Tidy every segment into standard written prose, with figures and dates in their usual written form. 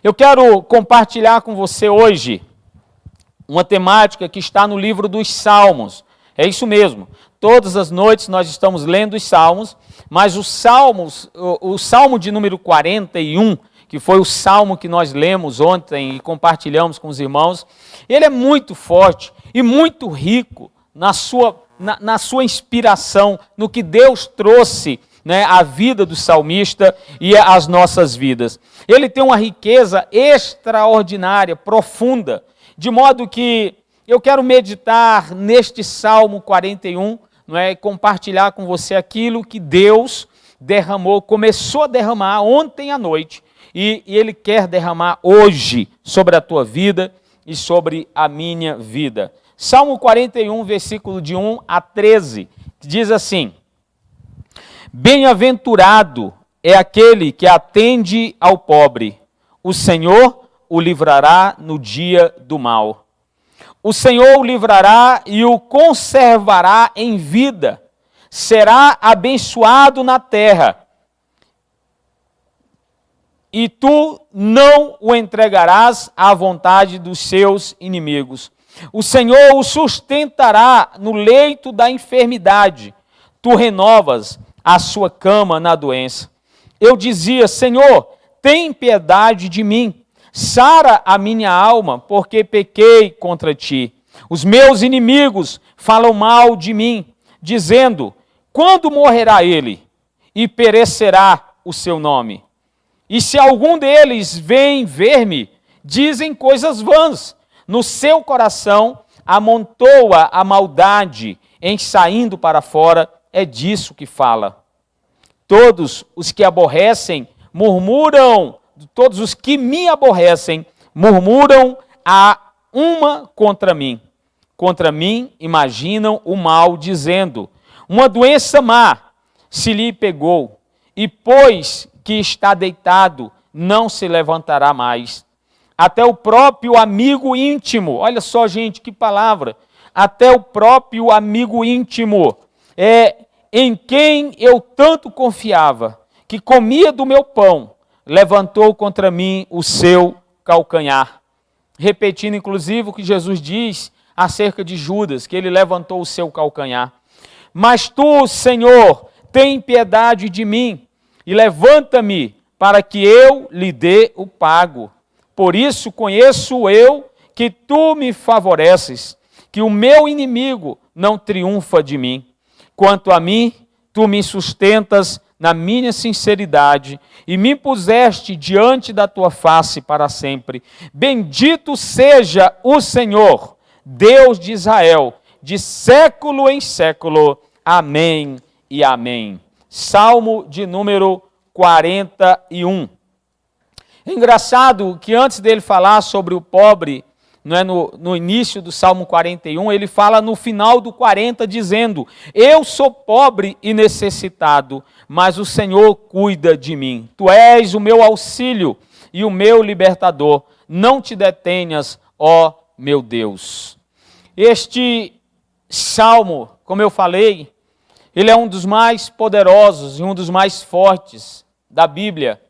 Eu quero compartilhar com você hoje uma temática que está no livro dos Salmos. É isso mesmo. Todas as noites nós estamos lendo os Salmos, mas o Salmo de número 41, que foi o Salmo que nós lemos ontem e compartilhamos com os irmãos, ele é muito forte e muito rico na sua inspiração, no que Deus trouxe, a vida do salmista e as nossas vidas. Ele tem uma riqueza extraordinária, profunda, de modo que eu quero meditar neste Salmo 41, e compartilhar com você aquilo que Deus derramou, começou a derramar ontem à noite, e Ele quer derramar hoje sobre a tua vida e sobre a minha vida. Salmo 41, versículo de 1 a 13, que diz assim: Bem-aventurado é aquele que atende ao pobre, o Senhor o livrará no dia do mal. O Senhor o livrará e o conservará em vida, será abençoado na terra, e tu não o entregarás à vontade dos seus inimigos. O Senhor o sustentará no leito da enfermidade, tu renovas a sua cama na doença. Eu dizia: Senhor, tem piedade de mim, sara a minha alma, porque pequei contra ti. Os meus inimigos falam mal de mim, dizendo: quando morrerá ele e perecerá o seu nome? E se algum deles vem ver-me, dizem coisas vãs. No seu coração amontoa a maldade, em saindo para fora, é disso que fala. Todos os que aborrecem murmuram, todos os que me aborrecem murmuram a uma contra mim. Contra mim imaginam o mal, dizendo: uma doença má se lhe pegou, e pois que está deitado, não se levantará mais. Até o próprio amigo íntimo, olha só, gente, que palavra, até o próprio amigo íntimo, em quem eu tanto confiava, que comia do meu pão, levantou contra mim o seu calcanhar. Repetindo, inclusive, o que Jesus diz acerca de Judas, que ele levantou o seu calcanhar. Mas tu, Senhor, tem piedade de mim, e levanta-me para que eu lhe dê o pago. Por isso conheço eu que tu me favoreces, que o meu inimigo não triunfa de mim. Quanto a mim, tu me sustentas na minha sinceridade e me puseste diante da tua face para sempre. Bendito seja o Senhor, Deus de Israel, de século em século. Amém e amém. Salmo de número 41. É engraçado que antes dele falar sobre o pobre, no início do Salmo 41, ele fala no final do 40, dizendo: eu sou pobre e necessitado, mas o Senhor cuida de mim. Tu és o meu auxílio e o meu libertador. Não te detenhas, ó meu Deus. Este salmo, como eu falei, ele é um dos mais poderosos e um dos mais fortes da Bíblia,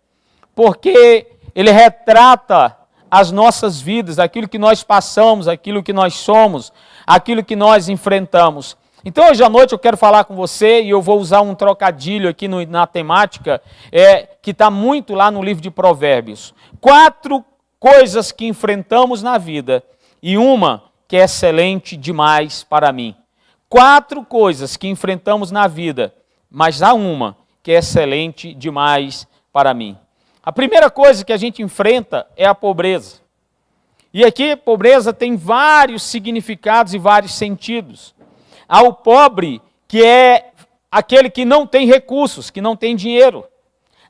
porque ele retrata as nossas vidas, aquilo que nós passamos, aquilo que nós somos, aquilo que nós enfrentamos. Então, hoje à noite eu quero falar com você, e eu vou usar um trocadilho aqui na temática, que está muito lá no livro de Provérbios. 4 coisas que enfrentamos na vida, e uma que é excelente demais para mim. 4 coisas que enfrentamos na vida, mas há uma que é excelente demais para mim. A primeira coisa que a gente enfrenta é a pobreza. E aqui, pobreza tem vários significados e vários sentidos. Há o pobre, que é aquele que não tem recursos, que não tem dinheiro.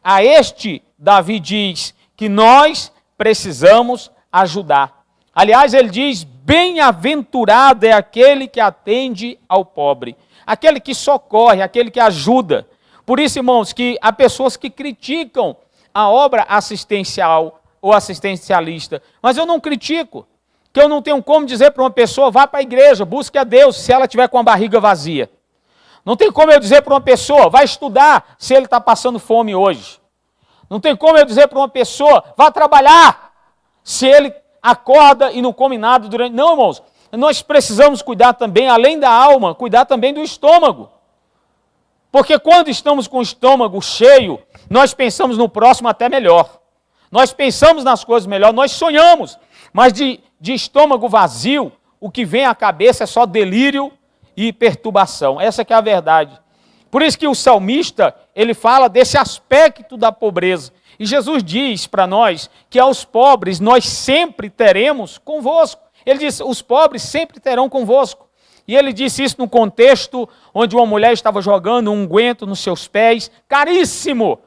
A este, Davi diz que nós precisamos ajudar. Aliás, ele diz: bem-aventurado é aquele que atende ao pobre, aquele que socorre, aquele que ajuda. Por isso, irmãos, que há pessoas que criticam a obra assistencial ou assistencialista, mas eu não critico, que eu não tenho como dizer para uma pessoa: vá para a igreja, busque a Deus, se ela tiver com a barriga vazia. Não tem como eu dizer para uma pessoa: vai estudar, se ele está passando fome hoje. Não tem como eu dizer para uma pessoa: vá trabalhar, se ele acorda e não come nada durante... Não, irmãos, nós precisamos cuidar também, além da alma, cuidar também do estômago. Porque quando estamos com o estômago cheio, nós pensamos no próximo até melhor. Nós pensamos nas coisas melhor, nós sonhamos. Mas de estômago vazio, o que vem à cabeça é só delírio e perturbação. Essa que é a verdade. Por isso que o salmista, ele fala desse aspecto da pobreza. E Jesus diz para nós que aos pobres nós sempre teremos convosco. Ele diz, os pobres sempre terão convosco. E ele disse isso no contexto onde uma mulher estava jogando um unguento nos seus pés, caríssimo.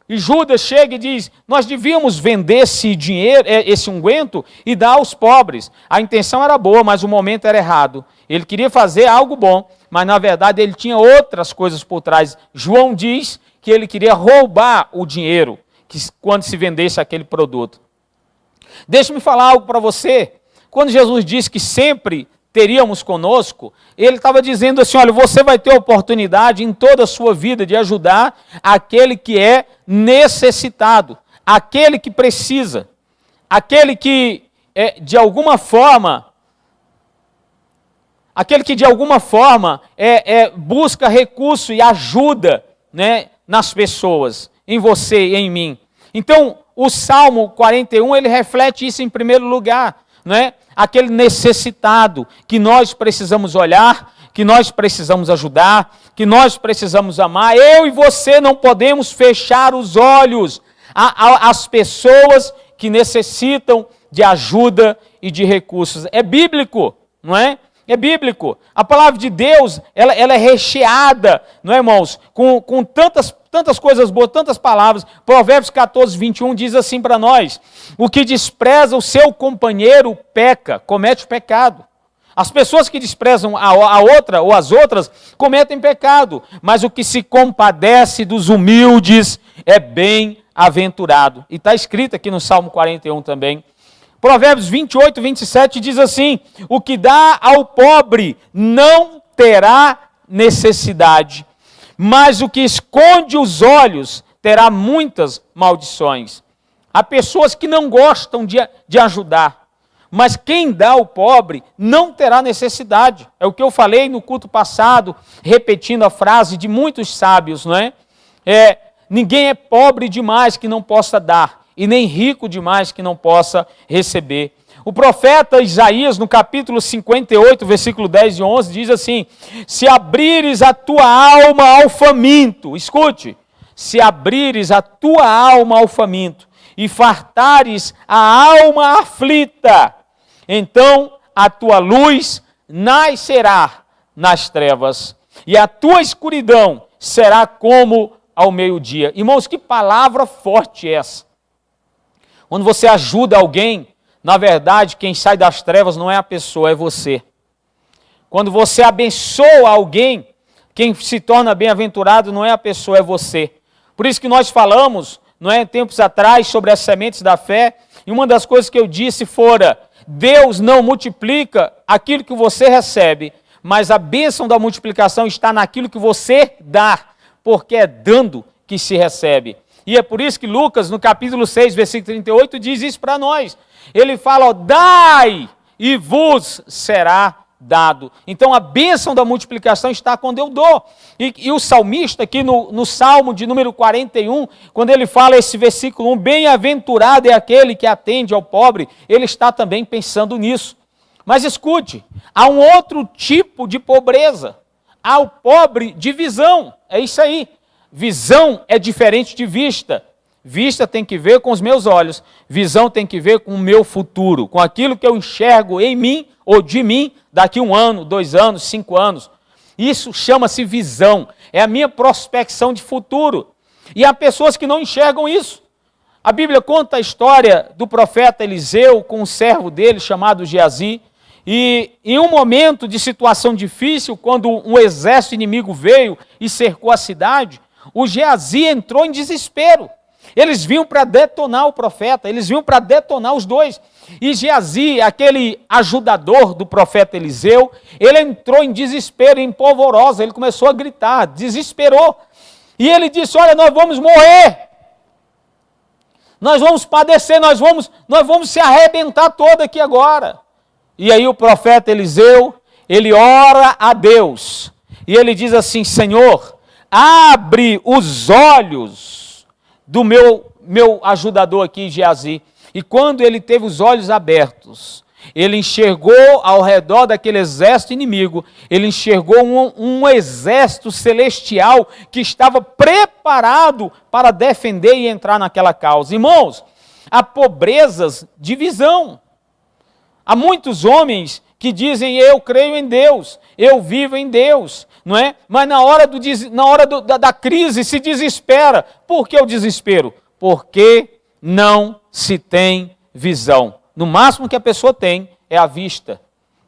E Judas chega e diz, nós devíamos vender esse dinheiro, esse unguento e dar aos pobres. A intenção era boa, mas o momento era errado. Ele queria fazer algo bom, mas na verdade ele tinha outras coisas por trás. João diz que ele queria roubar o dinheiro quando se vendesse aquele produto. Deixa-me falar algo para você. Quando Jesus disse que sempre teríamos conosco, ele estava dizendo assim, olha, você vai ter oportunidade em toda a sua vida de ajudar aquele que é necessitado, aquele que precisa, aquele que de alguma forma busca recurso e ajuda, né, nas pessoas, em você e em mim. Então, o Salmo 41, ele reflete isso em primeiro lugar, né? Aquele necessitado que nós precisamos olhar, que nós precisamos ajudar, que nós precisamos amar. Eu e você não podemos fechar os olhos às pessoas que necessitam de ajuda e de recursos. É bíblico, não é? É bíblico. A palavra de Deus, ela é recheada, não é, irmãos? Com tantas coisas boas, tantas palavras. Provérbios 14, 21 diz assim para nós, o que despreza o seu companheiro peca, comete pecado. As pessoas que desprezam a outra ou as outras cometem pecado, mas o que se compadece dos humildes é bem-aventurado. E está escrito aqui no Salmo 41 também. Provérbios 28, 27 diz assim, o que dá ao pobre não terá necessidade, mas o que esconde os olhos terá muitas maldições. Há pessoas que não gostam de ajudar, mas quem dá ao pobre não terá necessidade. É o que eu falei no culto passado, repetindo a frase de muitos sábios, não é? Ninguém é pobre demais que não possa dar, e nem rico demais que não possa receber. O profeta Isaías, no capítulo 58, versículo 10 e 11, diz assim, se abrires a tua alma ao faminto, escute, se abrires a tua alma ao faminto e fartares a alma aflita, então a tua luz nascerá nas trevas e a tua escuridão será como ao meio-dia. Irmãos, que palavra forte é essa? Quando você ajuda alguém, na verdade, quem sai das trevas não é a pessoa, é você. Quando você abençoa alguém, quem se torna bem-aventurado não é a pessoa, é você. Por isso que nós falamos, não é, tempos atrás, sobre as sementes da fé, e uma das coisas que eu disse fora, Deus não multiplica aquilo que você recebe, mas a bênção da multiplicação está naquilo que você dá, porque é dando que se recebe. E é por isso que Lucas, no capítulo 6, versículo 38, diz isso para nós. Ele fala, ó, dai e vos será dado. Então a bênção da multiplicação está quando eu dou. E o salmista aqui no Salmo de número 41, quando ele fala esse versículo 1, bem-aventurado é aquele que atende ao pobre, ele está também pensando nisso. Mas escute, há um outro tipo de pobreza. Há o pobre de visão, é isso aí. Visão é diferente de vista. Vista tem que ver com os meus olhos. Visão tem que ver com o meu futuro, com aquilo que eu enxergo em mim ou de mim daqui 1 ano, 2 anos, 5 anos. Isso chama-se visão. É a minha prospecção de futuro. E há pessoas que não enxergam isso. A Bíblia conta a história do profeta Eliseu com um servo dele chamado Geazi. E em um momento de situação difícil, quando um exército inimigo veio e cercou a cidade, o Geazi entrou em desespero. Eles vinham para detonar o profeta, eles vinham para detonar os dois. E Geazi, aquele ajudador do profeta Eliseu, ele entrou em desespero, em polvorosa, ele começou a gritar, desesperou. E ele disse, olha, nós vamos morrer. Nós vamos padecer, nós vamos se arrebentar todo aqui agora. E aí o profeta Eliseu, ele ora a Deus. E ele diz assim: Senhor, abre os olhos do meu ajudador aqui, Geazi. E quando ele teve os olhos abertos, ele enxergou ao redor daquele exército inimigo, ele enxergou um exército celestial que estava preparado para defender e entrar naquela causa. Irmãos, há pobrezas de visão. Há muitos homens que dizem: eu creio em Deus, eu vivo em Deus, não é? Mas na hora da crise se desespera. Por que o desespero? Porque não se tem visão. No máximo que a pessoa tem é a vista.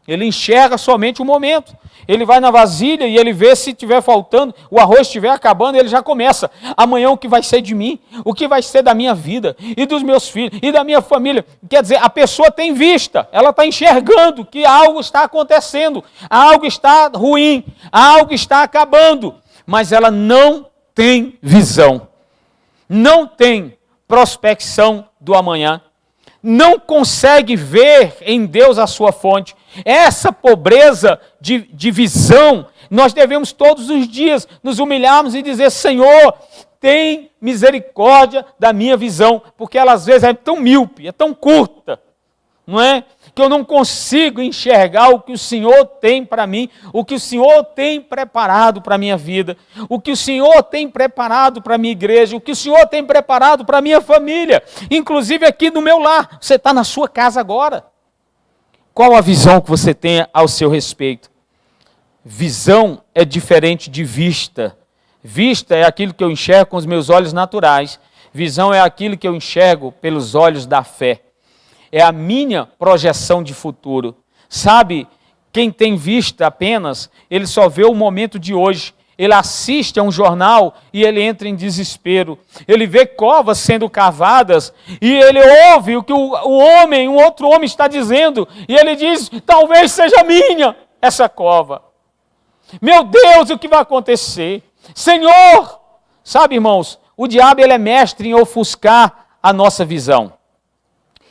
Ele enxerga somente o momento. Ele vai na vasilha e ele vê se estiver faltando, o arroz estiver acabando, ele já começa. Amanhã o que vai ser de mim? O que vai ser da minha vida? E dos meus filhos? E da minha família? Quer dizer, a pessoa tem vista. Ela está enxergando que algo está acontecendo. Algo está ruim. Algo está acabando. Mas ela não tem visão. Não tem prospecção do amanhã. Não consegue ver em Deus a sua fonte. Essa pobreza de visão, nós devemos todos os dias nos humilharmos e dizer: Senhor, tem misericórdia da minha visão, porque ela às vezes é tão míope, é tão curta, não é? Que eu não consigo enxergar o que o Senhor tem para mim, o que o Senhor tem preparado para a minha vida, o que o Senhor tem preparado para a minha igreja, o que o Senhor tem preparado para a minha família, inclusive aqui no meu lar. Você está na sua casa agora. Qual a visão que você tem ao seu respeito? Visão é diferente de vista. Vista é aquilo que eu enxergo com os meus olhos naturais. Visão é aquilo que eu enxergo pelos olhos da fé. É a minha projeção de futuro. Sabe, quem tem vista apenas, ele só vê o momento de hoje. Ele assiste a um jornal e ele entra em desespero. Ele vê covas sendo cavadas e ele ouve o que um outro homem está dizendo. E ele diz: talvez seja minha essa cova. Meu Deus, o que vai acontecer? Senhor! Sabe, irmãos, o diabo ele é mestre em ofuscar a nossa visão.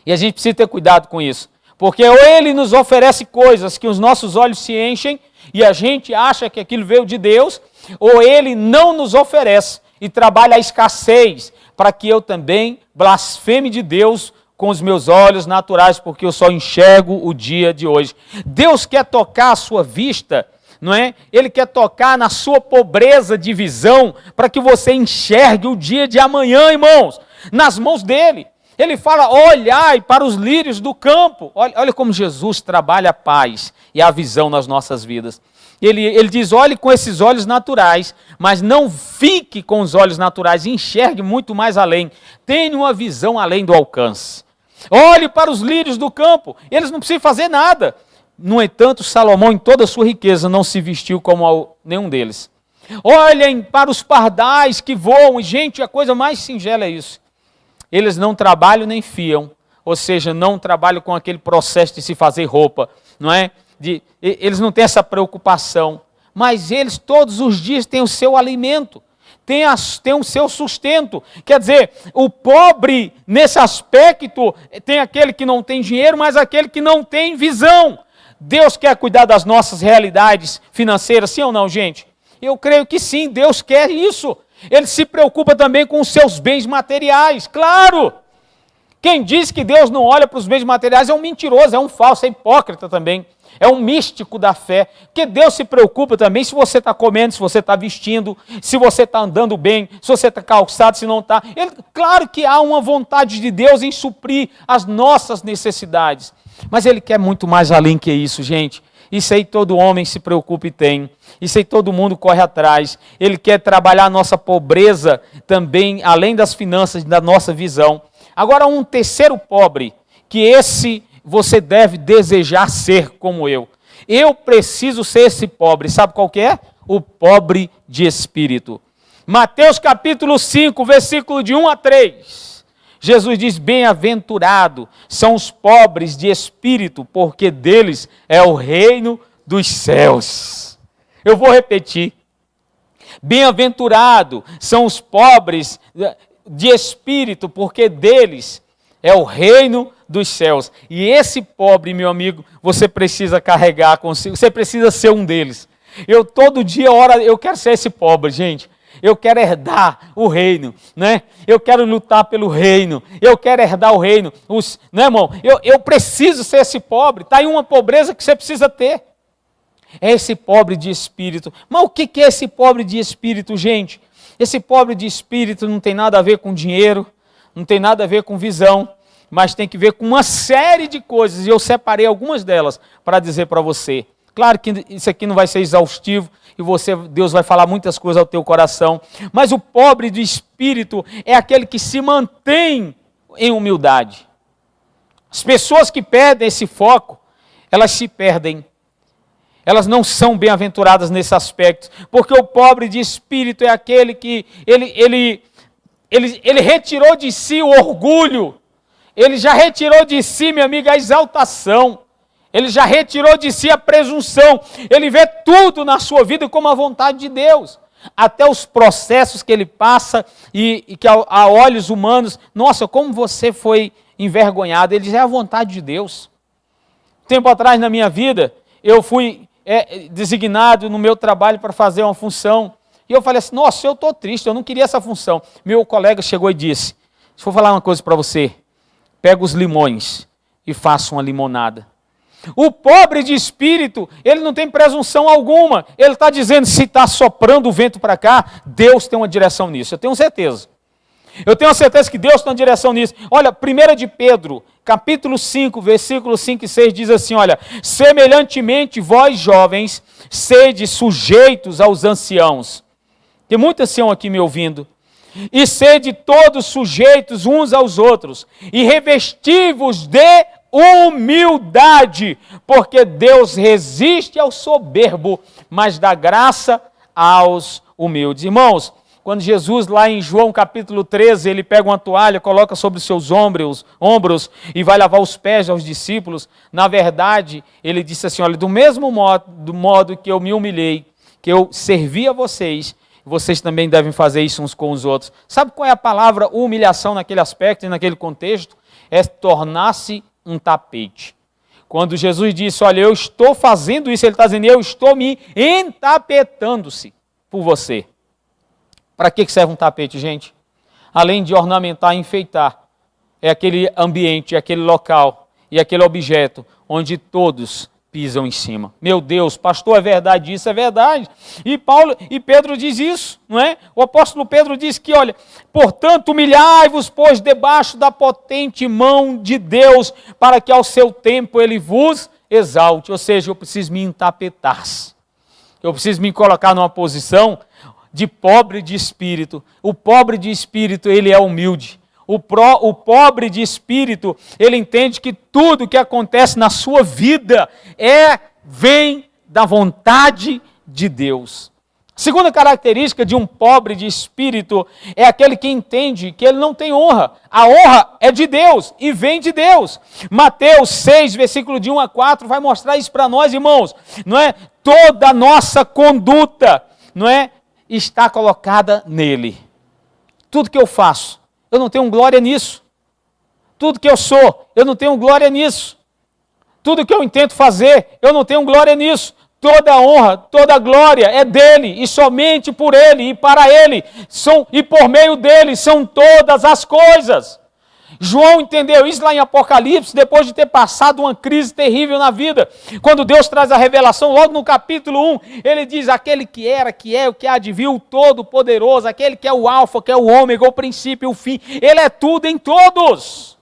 E a gente precisa ter cuidado com isso. Porque ou ele nos oferece coisas que os nossos olhos se enchem e a gente acha que aquilo veio de Deus, ou ele não nos oferece e trabalha a escassez para que eu também blasfeme de Deus com os meus olhos naturais, porque eu só enxergo o dia de hoje. Deus quer tocar a sua vista, não é? Ele quer tocar na sua pobreza de visão para que você enxergue o dia de amanhã, irmãos, nas mãos dele. Ele fala: olhai para os lírios do campo. Olha como Jesus trabalha a paz e a visão nas nossas vidas. Ele diz: olhe com esses olhos naturais, mas não fique com os olhos naturais, enxergue muito mais além. Tenha uma visão além do alcance. Olhe para os lírios do campo, eles não precisam fazer nada. No entanto, Salomão, em toda a sua riqueza, não se vestiu como nenhum deles. Olhem para os pardais que voam. Gente, a coisa mais singela é isso. Eles não trabalham nem fiam, ou seja, não trabalham com aquele processo de se fazer roupa, não é? Eles não têm essa preocupação, mas eles todos os dias têm o seu alimento, têm o seu sustento. Quer dizer, o pobre nesse aspecto tem aquele que não tem dinheiro, mas aquele que não tem visão. Deus quer cuidar das nossas realidades financeiras, sim ou não, gente? Eu creio que sim, Deus quer isso. Ele se preocupa também com os seus bens materiais, claro. Quem diz que Deus não olha para os bens materiais é um mentiroso, é um falso, é hipócrita também. É um místico da fé. Porque Deus se preocupa também se você está comendo, se você está vestindo, se você está andando bem, se você está calçado, se não está. Claro que há uma vontade de Deus em suprir as nossas necessidades. Mas Ele quer muito mais além que isso, gente. Isso aí todo homem se preocupa e tem. Isso aí todo mundo corre atrás. Ele quer trabalhar a nossa pobreza também, além das finanças, da nossa visão. Agora, um terceiro pobre, que esse você deve desejar ser como eu. Eu preciso ser esse pobre. Sabe qual que é? O pobre de espírito. Mateus capítulo 5, versículo de 1 a 3. Jesus diz: bem-aventurado são os pobres de espírito, porque deles é o reino dos céus. Eu vou repetir. Bem-aventurado são os pobres de espírito, porque deles é o reino dos céus. E esse pobre, meu amigo, você precisa carregar consigo, você precisa ser um deles. Eu todo dia oro, eu quero ser esse pobre, gente. Eu quero herdar o reino, né? Eu quero lutar pelo reino, eu quero herdar o reino. Né, irmão? Eu preciso ser esse pobre. Está aí uma pobreza que você precisa ter. É esse pobre de espírito. Mas o que é esse pobre de espírito, gente? Esse pobre de espírito não tem nada a ver com dinheiro, não tem nada a ver com visão, mas tem que ver com uma série de coisas, e eu separei algumas delas para dizer para você. Claro que isso aqui não vai ser exaustivo, e Deus vai falar muitas coisas ao teu coração, mas o pobre de espírito é aquele que se mantém em humildade. As pessoas que perdem esse foco, elas se perdem. Elas não são bem-aventuradas nesse aspecto, porque o pobre de espírito é aquele que ele retirou de si o orgulho, ele já retirou de si, minha amiga, a exaltação, ele já retirou de si a presunção, ele vê tudo na sua vida como a vontade de Deus, até os processos que ele passa e que a olhos humanos, nossa, como você foi envergonhado, ele diz, é a vontade de Deus. Tempo atrás na minha vida, eu fui designado no meu trabalho para fazer uma função, e eu falei assim, nossa, eu estou triste, eu não queria essa função. Meu colega chegou e disse, deixa eu falar uma coisa para você, pega os limões e faça uma limonada. O pobre de espírito, ele não tem presunção alguma, ele está dizendo, se está soprando o vento para cá, Deus tem uma direção nisso, eu tenho certeza. Eu tenho certeza que Deus tem uma direção nisso. Olha, 1 de Pedro, capítulo 5, versículos 5 e 6, diz assim, olha, semelhantemente vós jovens, sede sujeitos aos anciãos. Tem muito ancião aqui me ouvindo. E sede todos sujeitos uns aos outros, e revesti-vos de humildade, porque Deus resiste ao soberbo, mas dá graça aos humildes. Irmãos, quando Jesus, lá em João capítulo 13, ele pega uma toalha, coloca sobre os seus ombros e vai lavar os pés aos discípulos, na verdade, ele disse assim, olha, do mesmo modo que eu me humilhei, que eu servi a vocês, vocês também devem fazer isso uns com os outros. Sabe qual é a palavra humilhação naquele aspecto e naquele contexto? É tornar-se um tapete. Quando Jesus disse, olha, eu estou fazendo isso, ele está dizendo, eu estou me entapetando-se por você. Para que serve um tapete, gente? Além de ornamentar e enfeitar, é aquele ambiente, é aquele local e aquele objeto onde todos pisam em cima. Meu Deus, pastor, é verdade isso? É verdade. E Pedro diz isso, não é? O apóstolo Pedro diz que, olha, portanto, humilhai-vos, pois, debaixo da potente mão de Deus, para que ao seu tempo ele vos exalte. Ou seja, eu preciso me entapetar. Eu preciso me colocar numa posição de pobre de espírito. O pobre de espírito, ele é humilde. O pobre de espírito, ele entende que tudo que acontece na sua vida vem da vontade de Deus. Segunda característica de um pobre de espírito é aquele que entende que ele não tem honra. A honra é de Deus e vem de Deus. Mateus 6, versículo de 1 a 4, vai mostrar isso para nós, irmãos. Não é? Toda a nossa conduta, não é? Está colocada nele. Tudo que eu faço, eu não tenho glória nisso. Tudo que eu sou, eu não tenho glória nisso. Tudo que eu intento fazer, eu não tenho glória nisso. Toda a honra, toda a glória é dele, e somente por ele, e para ele, e por meio dele são todas as coisas. João entendeu isso lá em Apocalipse, depois de ter passado uma crise terrível na vida. Quando Deus traz a revelação, logo no capítulo 1, ele diz, aquele que era, que é, o que há de vir, o Todo-Poderoso, aquele que é o Alfa, que é o Ômega, o princípio e o fim, ele é tudo em todos.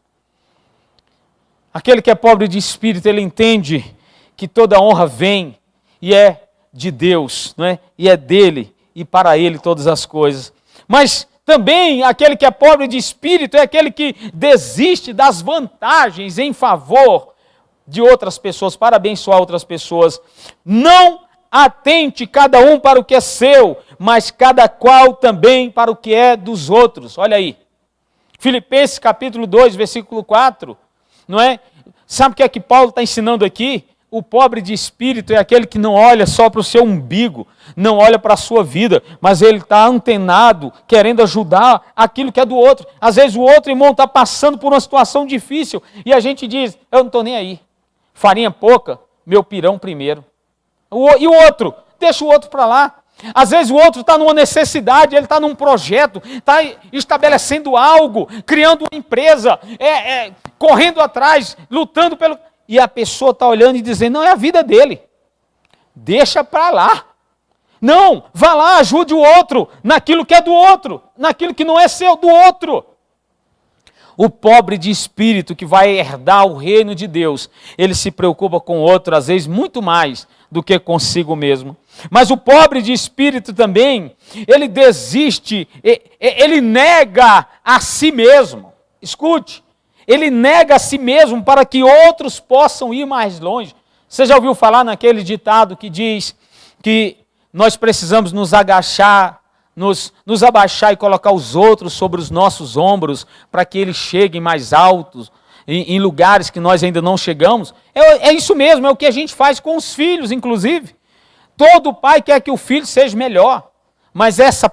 Aquele que é pobre de espírito, ele entende que toda honra vem e é de Deus, não é? E é dele, e para ele todas as coisas. Mas também aquele que é pobre de espírito é aquele que desiste das vantagens em favor de outras pessoas, para abençoar outras pessoas. Não atente cada um para o que é seu, mas cada qual também para o que é dos outros. Olha aí. Filipenses capítulo 2, versículo 4, não é? Sabe o que é que Paulo está ensinando aqui? o pobre de espírito é aquele que não olha só para o seu umbigo, não olha para a sua vida, mas ele está antenado, querendo ajudar aquilo que é do outro. Às vezes o outro irmão está passando por uma situação difícil e a gente diz, eu não estou nem aí. Farinha pouca, meu pirão primeiro. E o outro? Deixa o outro para lá. Às vezes o outro está numa necessidade, ele está num projeto, está estabelecendo algo, criando uma empresa, correndo atrás, lutando pelo... E a pessoa está olhando e dizendo, não, é a vida dele. Deixa para lá. Não, vá lá, ajude o outro naquilo que é do outro, naquilo que não é seu, do outro. O pobre de espírito que vai herdar o reino de Deus, ele se preocupa com o outro, às vezes, muito mais do que consigo mesmo. Mas o pobre de espírito também, ele desiste, ele nega a si mesmo. Escute. Ele nega a si mesmo para que outros possam ir mais longe. Você já ouviu falar naquele ditado que diz que nós precisamos nos agachar, nos abaixar e colocar os outros sobre os nossos ombros para que eles cheguem mais altos, em lugares que nós ainda não chegamos? É isso mesmo, é o que a gente faz com os filhos, inclusive. Todo pai quer que o filho seja melhor, mas essa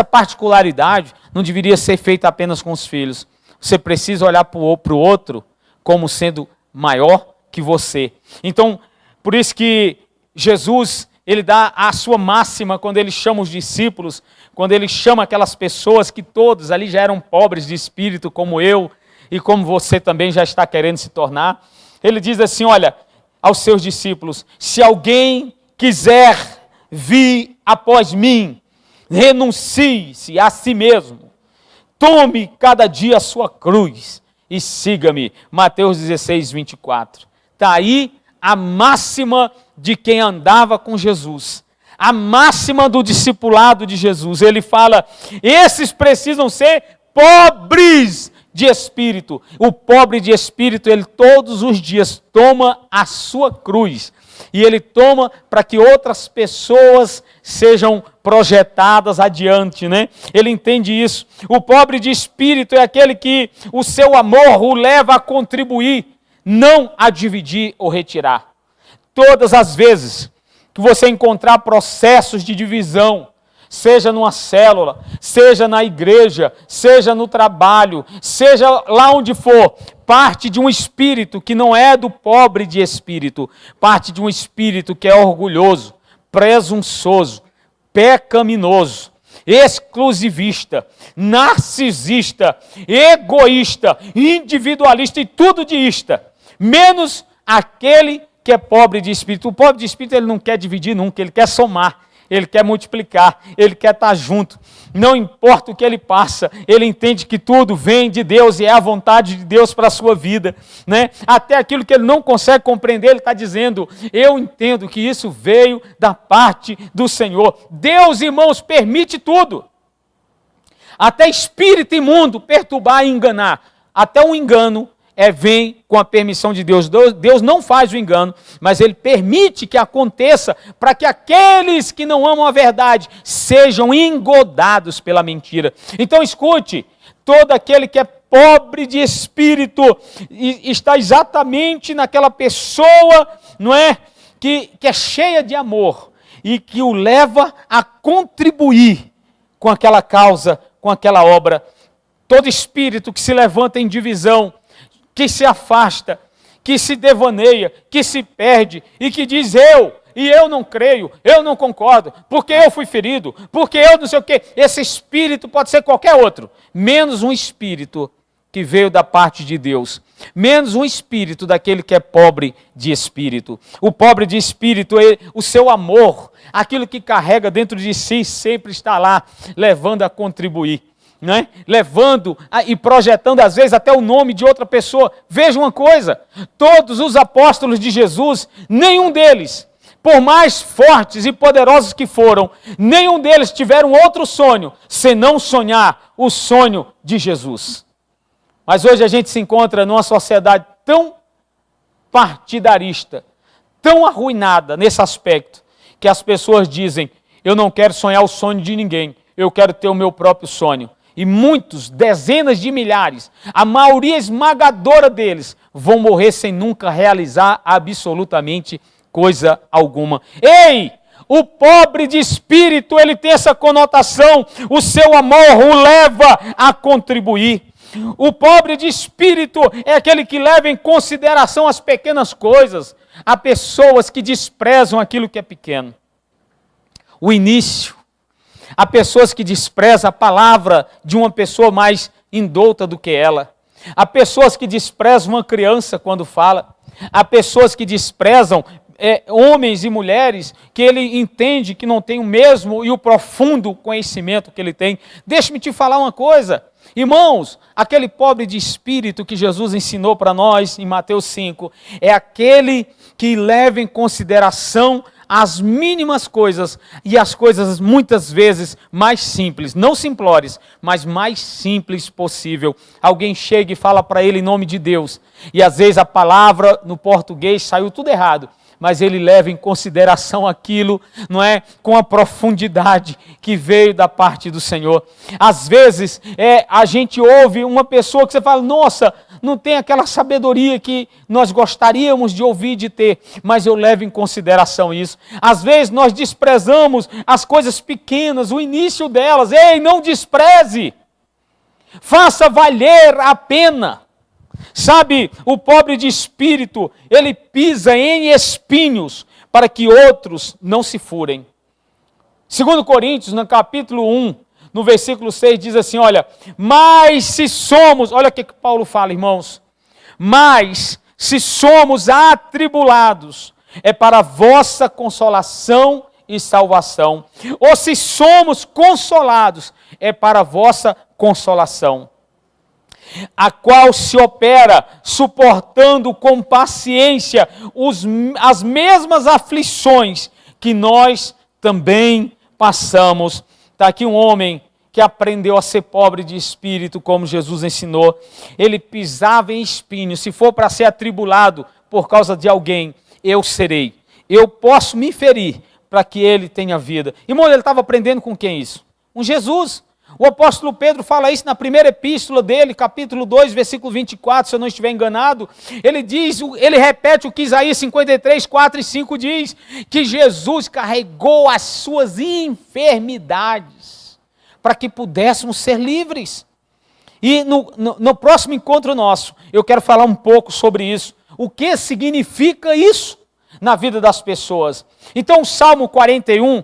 particularidade não deveria ser feita apenas com os filhos. Você precisa olhar para o outro como sendo maior que você. Então, por isso que Jesus, ele dá a sua máxima quando ele chama os discípulos, quando ele chama aquelas pessoas que todos ali já eram pobres de espírito, como eu e como você também já está querendo se tornar. Ele diz assim, olha, aos seus discípulos, se alguém quiser vir após mim, renuncie-se a si mesmo. Tome cada dia a sua cruz e siga-me. Mateus 16, 24. Está aí a máxima de quem andava com Jesus. A máxima do discipulado de Jesus. Ele fala, esses precisam ser pobres de espírito. O pobre de espírito, ele todos os dias toma a sua cruz. E ele toma para que outras pessoas sejam projetadas adiante, né? Ele entende isso. O pobre de espírito é aquele que o seu amor o leva a contribuir, não a dividir ou retirar. Todas as vezes que você encontrar processos de divisão, seja numa célula, seja na igreja, seja no trabalho, seja lá onde for, parte de um espírito que não é do pobre de espírito, parte de um espírito que é orgulhoso, presunçoso, pecaminoso, exclusivista, narcisista, egoísta, individualista e tudo de ista, menos aquele que é pobre de espírito. O pobre de espírito ele não quer dividir nunca, ele quer somar. Ele quer multiplicar, ele quer estar junto. Não importa o que ele passa, ele entende que tudo vem de Deus e é a vontade de Deus para a sua vida, né? Até aquilo que ele não consegue compreender, ele está dizendo, eu entendo que isso veio da parte do Senhor. Deus, irmãos, permite tudo. Até espírito imundo perturbar e enganar. Até um engano vem com a permissão de Deus. Deus não faz o engano, mas Ele permite que aconteça para que aqueles que não amam a verdade sejam engodados pela mentira. Então escute, todo aquele que é pobre de espírito está exatamente naquela pessoa, não é? Que é cheia de amor e que o leva a contribuir com aquela causa, com aquela obra. Todo espírito que se levanta em divisão, que se afasta, que se devaneia, que se perde e que diz eu não creio, eu não concordo, porque eu fui ferido, porque eu não sei o quê. Esse espírito pode ser qualquer outro, menos um espírito que veio da parte de Deus, menos um espírito daquele que é pobre de espírito. O pobre de espírito, o seu amor, aquilo que carrega dentro de si sempre está lá, levando a contribuir. Né? Levando e projetando às vezes até o nome de outra pessoa. Veja uma coisa, todos os apóstolos de Jesus, nenhum deles, por mais fortes e poderosos que foram, nenhum deles tiveram outro sonho, senão sonhar o sonho de Jesus. Mas hoje a gente se encontra numa sociedade tão partidarista, tão arruinada nesse aspecto, que as pessoas dizem, eu não quero sonhar o sonho de ninguém, eu quero ter o meu próprio sonho. E muitos, dezenas de milhares, a maioria esmagadora deles, vão morrer sem nunca realizar absolutamente coisa alguma. Ei! O pobre de espírito, ele tem essa conotação, o seu amor o leva a contribuir. O pobre de espírito é aquele que leva em consideração as pequenas coisas. Há pessoas que desprezam aquilo que é pequeno. O início. Há pessoas que desprezam a palavra de uma pessoa mais indouta do que ela. Há pessoas que desprezam uma criança quando fala. Há pessoas que desprezam homens e mulheres que ele entende que não tem o mesmo e o profundo conhecimento que ele tem. Deixa-me te falar uma coisa. Irmãos, aquele pobre de espírito que Jesus ensinou para nós em Mateus 5, é aquele que leva em consideração as mínimas coisas e as coisas muitas vezes mais simples, não simplórias, mas mais simples possível. Alguém chega e fala para ele em nome de Deus, e às vezes a palavra no português saiu tudo errado, mas ele leva em consideração aquilo, não é, com a profundidade que veio da parte do Senhor. Às vezes a gente ouve uma pessoa que você fala, nossa, não tem aquela sabedoria que nós gostaríamos de ouvir, de ter, mas eu levo em consideração isso. Às vezes nós desprezamos as coisas pequenas, o início delas. Ei, não despreze, faça valer a pena. Sabe, o pobre de espírito, ele pisa em espinhos para que outros não se furem. 2 Coríntios, no capítulo 1, no versículo 6, diz assim, olha, mas se somos, olha o que Paulo fala, irmãos, mas se somos atribulados, é para a vossa consolação e salvação, ou se somos consolados, é para a vossa consolação, a qual se opera suportando com paciência as mesmas aflições que nós também passamos. Está aqui um homem que aprendeu a ser pobre de espírito, como Jesus ensinou. Ele pisava em espinhos. Se for para ser atribulado por causa de alguém, eu serei. Eu posso me ferir para que ele tenha vida. Irmão, ele estava aprendendo com quem isso? Com Jesus. O apóstolo Pedro fala isso na primeira epístola dele, capítulo 2, versículo 24, se eu não estiver enganado. Ele repete o que Isaías 53, 4 e 5 diz, que Jesus carregou as suas enfermidades para que pudéssemos ser livres. E no próximo encontro nosso, eu quero falar um pouco sobre isso. O que significa isso na vida das pessoas? Então, o Salmo 41,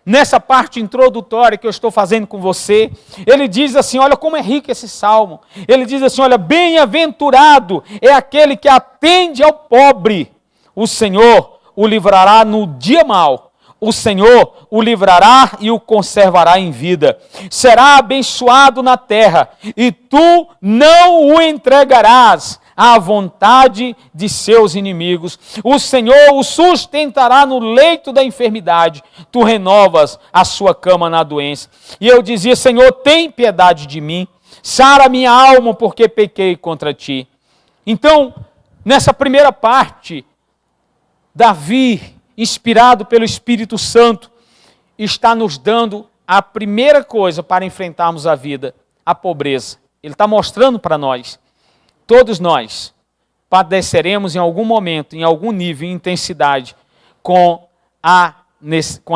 nessa parte introdutória que eu estou fazendo com você, ele diz assim, olha como é rico esse salmo. Ele diz assim, olha, bem-aventurado é aquele que atende ao pobre. O Senhor o livrará no dia mau. O Senhor o livrará e o conservará em vida. Será abençoado na terra e tu não o entregarás à vontade de seus inimigos. O Senhor o sustentará no leito da enfermidade. Tu renovas a sua cama na doença. E eu dizia, Senhor, tem piedade de mim. Sara minha alma, porque pequei contra ti. Então, nessa primeira parte, Davi, inspirado pelo Espírito Santo, está nos dando a primeira coisa para enfrentarmos a vida, a pobreza. Ele está mostrando para nós. Todos nós padeceremos em algum momento, em algum nível, em intensidade, com a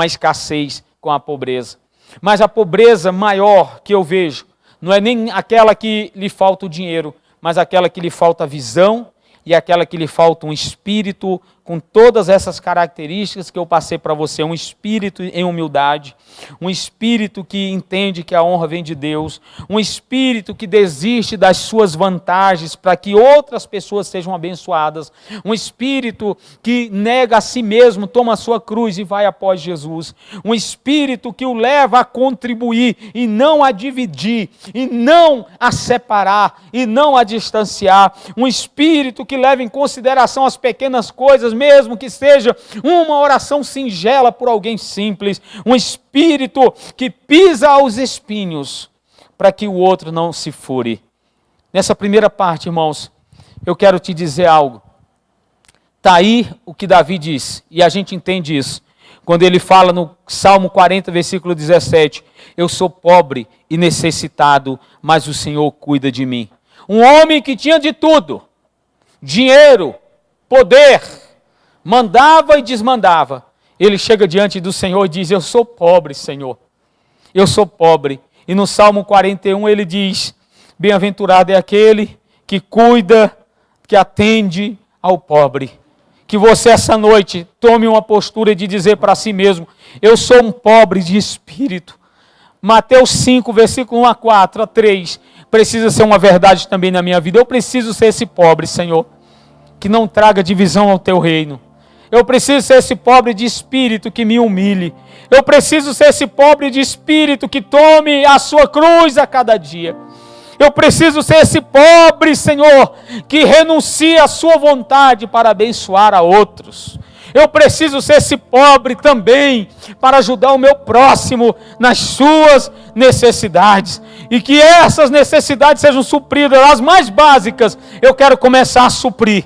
escassez, com a pobreza. Mas a pobreza maior que eu vejo, não é nem aquela que lhe falta o dinheiro, mas aquela que lhe falta a visão e aquela que lhe falta um espírito com todas essas características que eu passei para você, um espírito em humildade, um espírito que entende que a honra vem de Deus, um espírito que desiste das suas vantagens para que outras pessoas sejam abençoadas, um espírito que nega a si mesmo, toma a sua cruz e vai após Jesus, um espírito que o leva a contribuir e não a dividir, e não a separar, e não a distanciar, um espírito que leva em consideração as pequenas coisas, mesmo que seja uma oração singela por alguém simples, um espírito que pisa aos espinhos para que o outro não se fure. Nessa primeira parte, irmãos, eu quero te dizer algo. Está aí o que Davi diz, e a gente entende isso. quando ele fala no Salmo 40, versículo 17, eu sou pobre e necessitado, mas o Senhor cuida de mim. Um homem que tinha de tudo, dinheiro, poder, mandava e desmandava. Ele chega diante do Senhor e diz, eu sou pobre, Senhor, eu sou pobre. E no Salmo 41 ele diz, bem-aventurado é aquele que cuida, que atende ao pobre. Que você essa noite tome uma postura de dizer para si mesmo, eu sou um pobre de espírito. Mateus 5, versículo 1 a 4, a 3, precisa ser uma verdade também na minha vida. Eu preciso ser esse pobre, Senhor, que não traga divisão ao teu reino. Eu preciso ser esse pobre de espírito que me humilhe. Eu preciso ser esse pobre de espírito que tome a sua cruz a cada dia. Eu preciso ser esse pobre, Senhor, que renuncia à sua vontade para abençoar a outros. Eu preciso ser esse pobre também para ajudar o meu próximo nas suas necessidades. E que essas necessidades sejam supridas, as mais básicas, eu quero começar a suprir.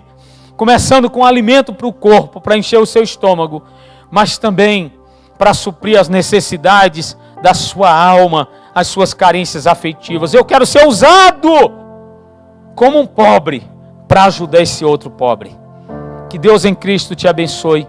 Começando com alimento para o corpo, para encher o seu estômago, mas também para suprir as necessidades da sua alma, as suas carências afetivas. Eu quero ser usado como um pobre para ajudar esse outro pobre. Que Deus em Cristo te abençoe.